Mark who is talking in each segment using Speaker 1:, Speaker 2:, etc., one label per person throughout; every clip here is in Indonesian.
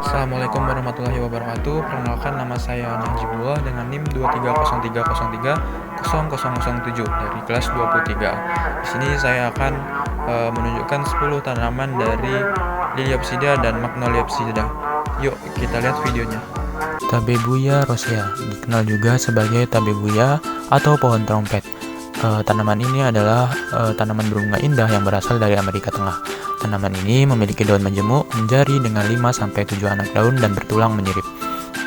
Speaker 1: Assalamualaikum warahmatullahi wabarakatuh. Perkenalkan, nama saya Najibullah dengan NIM 2303030007 dari kelas 23. Di sini saya akan menunjukkan 10 tanaman dari Liliopsida dan Magnoliopsida. Yuk kita lihat videonya.
Speaker 2: Tabebuya rosea, dikenal juga sebagai tabebuya atau pohon trompet. Tanaman ini adalah tanaman berbunga indah yang berasal dari Amerika Tengah. Tanaman ini memiliki daun majemuk, menjari dengan 5-7 anak daun dan bertulang menyirip.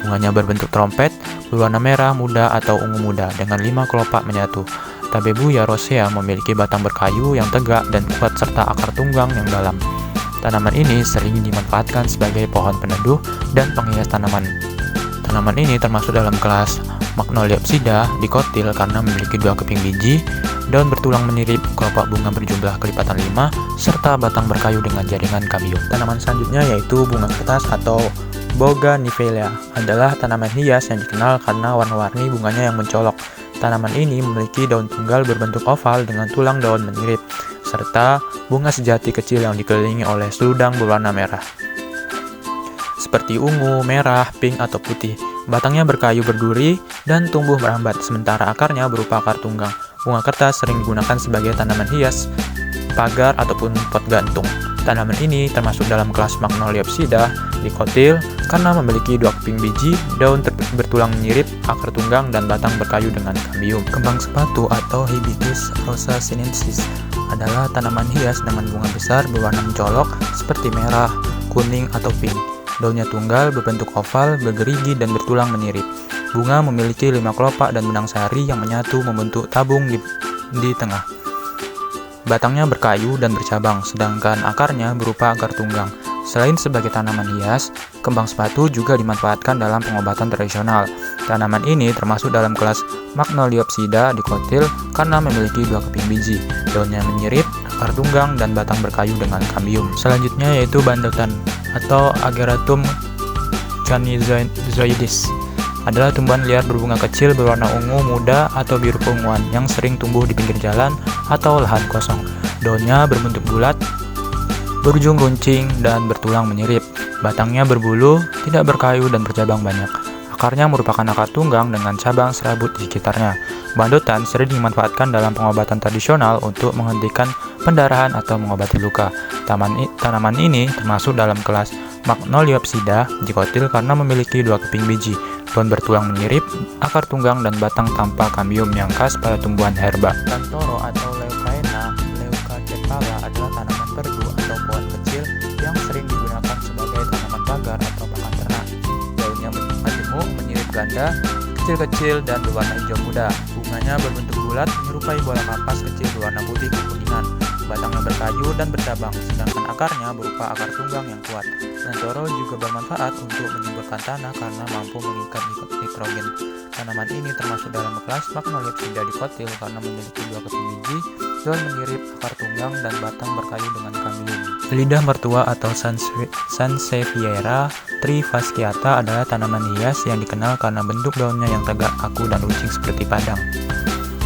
Speaker 2: Bunganya berbentuk trompet, berwarna merah muda atau ungu muda dengan 5 kelopak menyatu. Tabebuya rosea memiliki batang berkayu yang tegak dan kuat serta akar tunggang yang dalam. Tanaman ini sering dimanfaatkan sebagai pohon peneduh dan penghias tanaman. Tanaman ini termasuk dalam kelas Magnoliopsida dikotil karena memiliki 2 keping biji, daun bertulang menirip, kelopak bunga berjumlah kelipatan 5, serta batang berkayu dengan jaringan kambium. Tanaman selanjutnya yaitu bunga kertas atau Bougainvillea, adalah tanaman hias yang dikenal karena warna-warni bunganya yang mencolok. Tanaman ini memiliki daun tunggal berbentuk oval dengan tulang daun menirip, serta bunga sejati kecil yang dikelilingi oleh seludang berwarna merah, seperti ungu, merah, pink, atau putih. Batangnya berkayu berduri dan tumbuh merambat, sementara akarnya berupa akar tunggang. Bunga kertas sering digunakan sebagai tanaman hias, pagar, ataupun pot gantung. Tanaman ini termasuk dalam kelas Magnoliopsida dikotil karena memiliki 2 keping biji, daun bertulang menyirip, akar tunggang, dan batang berkayu dengan kambium. Kembang sepatu atau Hibiscus rosa sinensis adalah tanaman hias dengan bunga besar berwarna mencolok seperti merah, kuning, atau pink. Daunnya tunggal, berbentuk oval, bergerigi, dan bertulang menyirip. Bunga memiliki 5 kelopak dan benang sari yang menyatu membentuk tabung di tengah. Batangnya berkayu dan bercabang, sedangkan akarnya berupa akar tunggang. Selain sebagai tanaman hias, kembang sepatu juga dimanfaatkan dalam pengobatan tradisional. Tanaman ini termasuk dalam kelas Magnoliopsida dikotil karena memiliki 2 keping biji, daunnya menyirip, akar tunggang, dan batang berkayu dengan kambium. Selanjutnya yaitu bandotan atau Ageratum Canizoides, adalah tumbuhan liar berbunga kecil berwarna ungu muda atau biru keunguan yang sering tumbuh di pinggir jalan atau lahan kosong. Daunnya berbentuk bulat, berujung runcing, dan bertulang menyirip. Batangnya berbulu, tidak berkayu, dan bercabang banyak. Akarnya merupakan akar tunggang dengan cabang serabut di sekitarnya. Bandotan sering dimanfaatkan dalam pengobatan tradisional untuk menghentikan pendarahan atau mengobati luka. Tanaman ini termasuk dalam kelas Magnoliopsida dikotil karena memiliki 2 keping biji, daun bertulang menyirip, akar tunggang, dan batang tanpa kambium yang khas pada tumbuhan herba. Lantoro atau Leucaena leucacephala adalah tanaman perdu atau pohon kecil yang sering digunakan sebagai tanaman pagar atau pakan ternak. Daunnya majemuk, menyirip ganda, kecil-kecil, dan berwarna hijau muda. Bunganya berbentuk bulat, menyerupai bola kapas kecil berwarna putih kekuningan. Batangnya berkayu dan bercabang, sedangkan akarnya berupa akar tunggang yang kuat. Lantoro juga bermanfaat untuk menyuburkan tanah karena mampu mengikat nitrogen. Tanaman ini termasuk dalam kelas Magnoliopsida dikotil karena memiliki 2 keping biji, daun menyirip, akar tunggang, dan batang berkayu dengan kambium. Lidah mertua atau Sansevieria trifasciata adalah tanaman hias yang dikenal karena bentuk daunnya yang tegak, kaku, dan runcing seperti padang.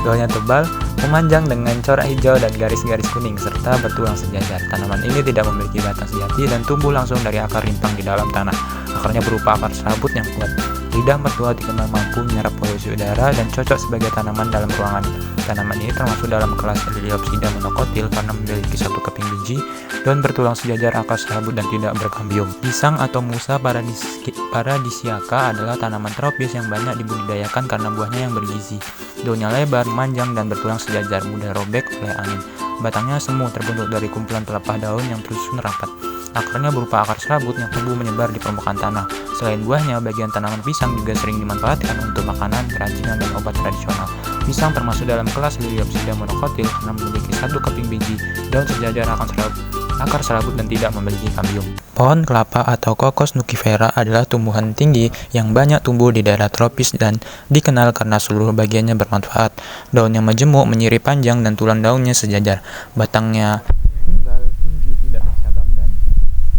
Speaker 2: Daunnya tebal, memanjang dengan corak hijau dan garis-garis kuning, serta bertulang sejajar. Tanaman ini tidak memiliki batang sejati dan tumbuh langsung dari akar rimpang di dalam tanah. Akarnya berupa akar serabut yang kuat. Lidah mertua dikenal mampu menyerap polusi udara dan cocok sebagai tanaman dalam ruangan. Tanaman ini termasuk dalam kelas Liliopsida monokotil karena memiliki 1 keping biji, daun bertulang sejajar, akar serabut, dan tidak berkambium. Pisang atau Musa paradisiaca adalah tanaman tropis yang banyak dibudidayakan karena buahnya yang bergizi. Daunnya lebar, memanjang, dan bertulang sejajar, mudah robek oleh angin. Batangnya semu, terbentuk dari kumpulan pelepah daun yang tersusun rapat. Akarnya berupa akar serabut yang tumbuh menyebar di permukaan tanah. Selain buahnya, bagian tanaman pisang juga sering dimanfaatkan untuk makanan, kerajinan, dan obat tradisional. Pisang termasuk dalam kelas Liliopsida monokotil karena memiliki 1 keping biji, daun sejajar, akar serabut, dan tidak memiliki kambium. Pohon kelapa atau Cocos nucifera adalah tumbuhan tinggi yang banyak tumbuh di daerah tropis dan dikenal karena seluruh bagiannya bermanfaat. Daunnya majemuk, menyirip panjang, dan tulang daunnya sejajar. Batangnya tunggal, tinggi, tidak bercabang, dan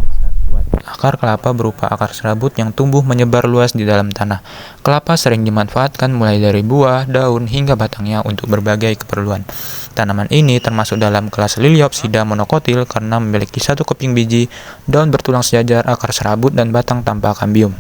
Speaker 2: besar kuat. akar kelapa berupa akar serabut yang tumbuh menyebar luas di dalam tanah. Kelapa sering dimanfaatkan mulai dari buah, daun, hingga batangnya untuk berbagai keperluan. Tanaman ini termasuk dalam kelas Liliopsida monokotil karena memiliki satu keping biji, daun bertulang sejajar, akar serabut, dan batang tanpa kambium.